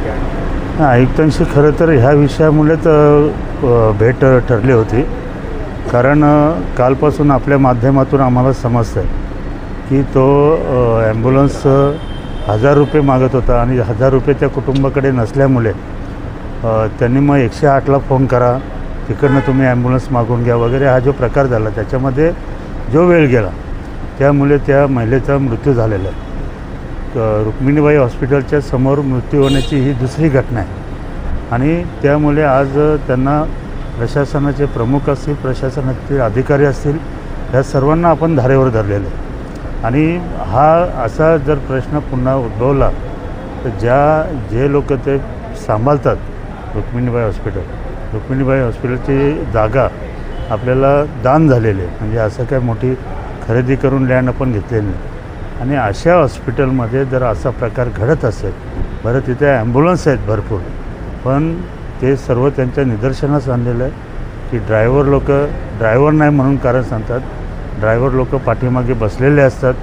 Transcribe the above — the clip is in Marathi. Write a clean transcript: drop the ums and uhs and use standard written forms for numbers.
काय? आयुक्तांशी खरं तर ह्या विषयामुळेच भेट ठरली होती. कारण कालपासून आपल्या माध्यमातून आम्हाला समजतं आहे की तो ॲम्ब्युलन्स 1000 रुपये मागत होता आणि 1000 रुपये त्या कुटुंबाकडे नसल्यामुळे त्यांनी मग 108ला फोन करा, तिकडनं तुम्ही ॲम्ब्युलन्स मागून घ्या वगैरे हा जो प्रकार झाला त्याच्यामध्ये जो वेळ गेला त्यामुळे त्या महिलेचा मृत्यू झालेला आहे. रुक्मिणीबाई हॉस्पिटलच्या समोर मृत्यू होण्याची ही दुसरी घटना आहे आणि त्यामुळे आज त्यांना प्रशासनाचे प्रमुख असतील, प्रशासनाचे अधिकारी असतील, या सर्वांना आपण धारेवर धरलेलं आहे. आणि हा असा जर प्रश्न पुन्हा उद्भवला तर जे लोक ते सांभाळतात रुक्मिणीबाई हॉस्पिटलची जागा आपल्याला दान झालेली आहे. म्हणजे असं काय मोठी खरेदी करून लँड आपण घेतलेली नाही. आणि अशा हॉस्पिटलमध्ये जर असा प्रकार घडत असेल, बरं तिथे ॲम्ब्युलन्स आहेत भरपूर, पण ते सर्व त्यांच्या निदर्शनास आणलेलं आहे की ड्रायव्हर नाही म्हणून कारण सांगतात. ड्रायव्हर लोक पाठीमागे बसलेले असतात